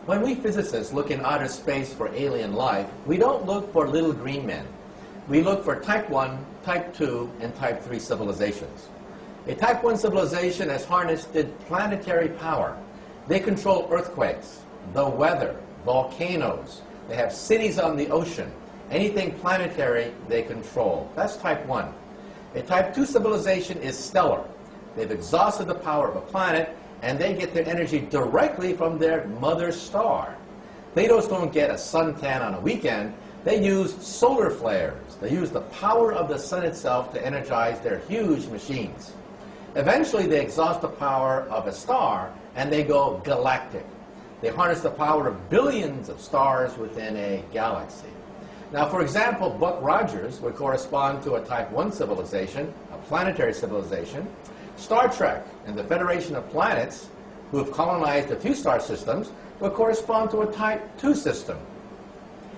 When we physicists look in outer space for alien life, we don't look for little green men. We look for type 1, type 2, and type 3 civilizations. A type 1 civilization has harnessed planetary power. They control earthquakes, the weather, volcanoes. They have cities on the ocean. Anything planetary, they control. That's type 1. A type 2 civilization is stellar. They've exhausted the power of a planet, and they get their energy directly from their mother star. They just don't get a suntan on a weekend. They use solar flares. They use the power of the sun itself to energize their huge machines. Eventually, they exhaust the power of a star, and they go galactic. They harness the power of billions of stars within a galaxy. Now, for example, Buck Rogers would correspond to a type 1 civilization, a planetary civilization. Star Trek and the Federation of Planets, who have colonized a few star systems, would correspond to a type 2 system.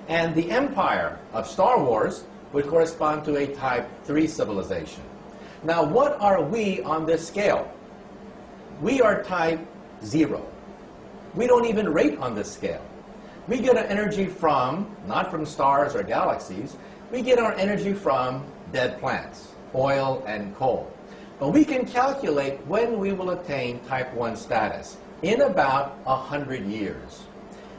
And the Empire of Star Wars would correspond to a type 3 civilization. Now, what are we on this scale? We are type 0. We don't even rate on this scale. We get our energy from, not from stars or galaxies, we get our energy from dead plants, oil and coal. But we can calculate when we will attain type 1 status, in about 100 years.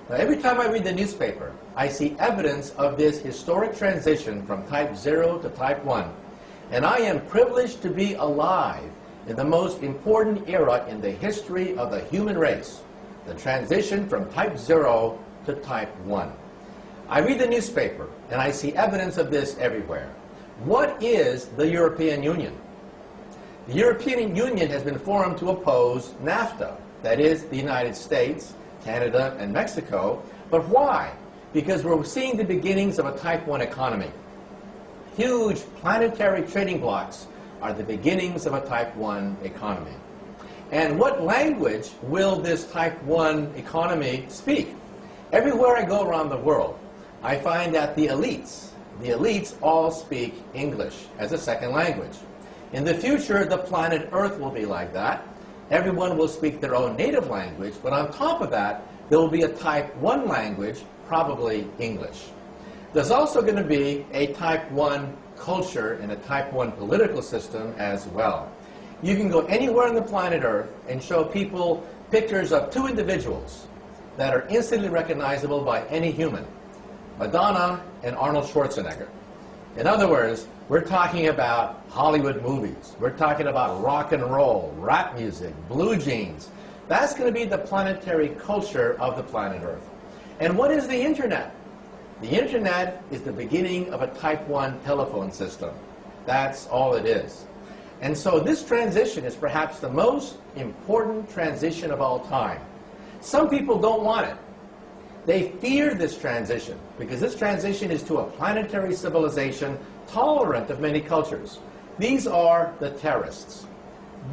Now, every time I read the newspaper, I see evidence of this historic transition from type 0 to type 1. And I am privileged to be alive in the most important era in the history of the human race, the transition from type 0 to type 1. I read the newspaper, and I see evidence of this everywhere. What is the European Union? The European Union has been formed to oppose NAFTA, that is, the United States, Canada, and Mexico. But why? Because we're seeing the beginnings of a type 1 economy. Huge planetary trading blocks are the beginnings of a type 1 economy. And what language will this type 1 economy speak? Everywhere I go around the world, I find that the elites all speak English as a second language. In the future, the planet Earth will be like that. Everyone will speak their own native language, but on top of that, there will be a type 1 language, probably English. There's also going to be a type 1 culture and a type 1 political system as well. You can go anywhere on the planet Earth and show people pictures of two individuals that are instantly recognizable by any human, Madonna and Arnold Schwarzenegger. In other words, we're talking about Hollywood movies. We're talking about rock and roll, rap music, blue jeans. That's going to be the planetary culture of the planet Earth. And what is the Internet? The Internet is the beginning of a type 1 telephone system. That's all it is. And so this transition is perhaps the most important transition of all time. Some people don't want it. They fear this transition because this transition is to a planetary civilization tolerant of many cultures. These are the terrorists.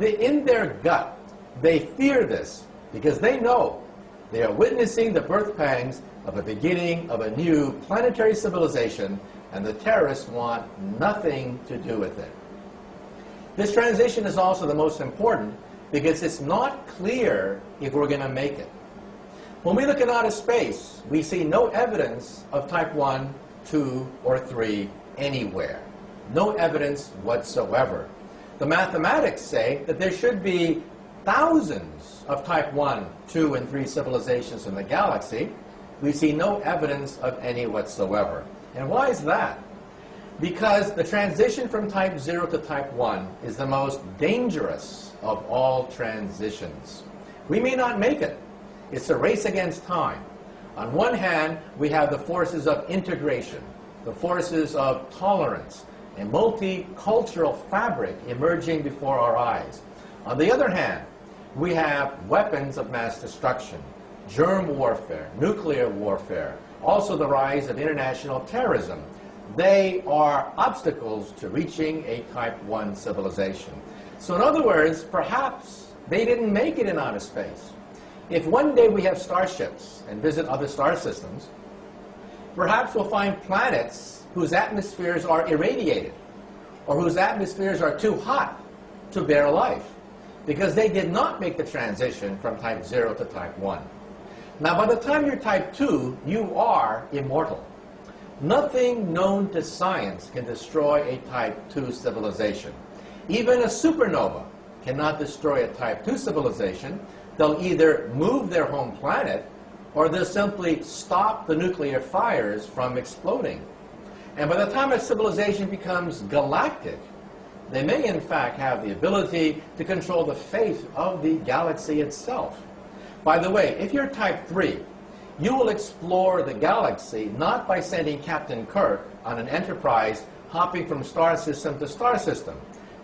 In their gut, they fear this because they know they are witnessing the birth pangs of a beginning of a new planetary civilization, and the terrorists want nothing to do with it. This transition is also the most important because it's not clear if we're going to make it. When we look at outer space, we see no evidence of type 1, 2, or 3 anywhere. No evidence whatsoever. The mathematics say that there should be thousands of type 1, 2, and 3 civilizations in the galaxy. We see no evidence of any whatsoever. And why is that? Because the transition from type 0 to type 1 is the most dangerous of all transitions. We may not make it. It's a race against time. On one hand, we have the forces of integration, the forces of tolerance, a multicultural fabric emerging before our eyes. On the other hand, we have weapons of mass destruction, germ warfare, nuclear warfare, also the rise of international terrorism. They are obstacles to reaching a type 1 civilization. So in other words, perhaps they didn't make it in outer space. If one day we have starships and visit other star systems, perhaps we'll find planets whose atmospheres are irradiated or whose atmospheres are too hot to bear life because they did not make the transition from type 0 to type 1. Now, by the time you're type 2, you are immortal. Nothing known to science can destroy a type 2 civilization. Even a supernova cannot destroy a type 2 civilization. They'll either move their home planet, or they'll simply stop the nuclear fires from exploding. And by the time a civilization becomes galactic, they may in fact have the ability to control the fate of the galaxy itself. By the way, if you're type 3, you will explore the galaxy not by sending Captain Kirk on an Enterprise hopping from star system to star system.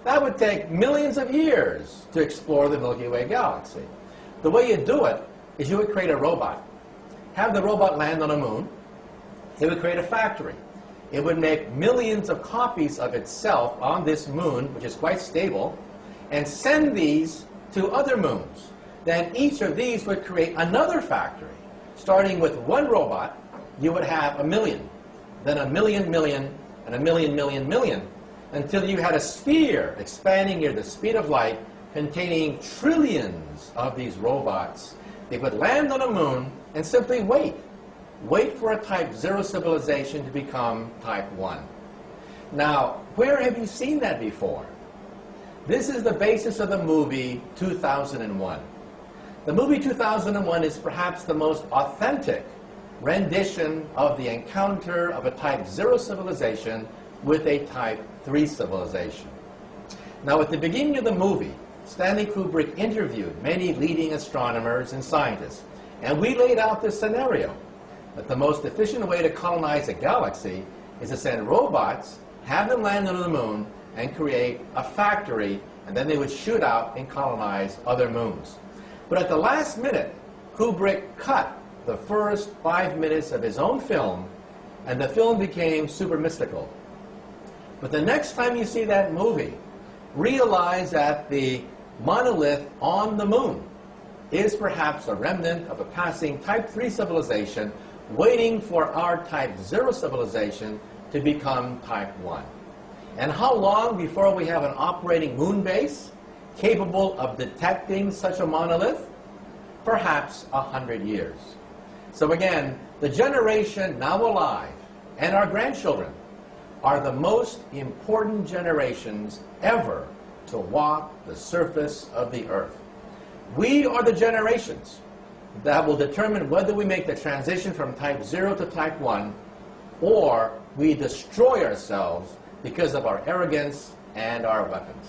That would take millions of years to explore the Milky Way galaxy. The way you do it is you would create a robot, have the robot land on a moon, it would create a factory. It would make millions of copies of itself on this moon, which is quite stable, and send these to other moons. Then each of these would create another factory. Starting with one robot, you would have a million, then a million million, and a million million million, until you had a sphere expanding near the speed of light, containing trillions of these robots. They would land on a moon and simply wait. Wait for a type 0 civilization to become type 1. Now, where have you seen that before? This is the basis of the movie 2001. The movie 2001 is perhaps the most authentic rendition of the encounter of a type 0 civilization with a type 3 civilization. Now, at the beginning of the movie, Stanley Kubrick interviewed many leading astronomers and scientists, and we laid out this scenario, that the most efficient way to colonize a galaxy is to send robots, have them land on the moon, and create a factory, and then they would shoot out and colonize other moons. But at the last minute, Kubrick cut the first 5 minutes of his own film, and the film became super mystical. But the next time you see that movie, realize that the monolith on the moon is perhaps a remnant of a passing type 3 civilization waiting for our type 0 civilization to become type 1. And how long before we have an operating moon base capable of detecting such a monolith? Perhaps 100 years. So again, the generation now alive and our grandchildren are the most important generations ever to walk the surface of the earth. We are the generations that will determine whether we make the transition from type 0 to type 1, or we destroy ourselves because of our arrogance and our weapons.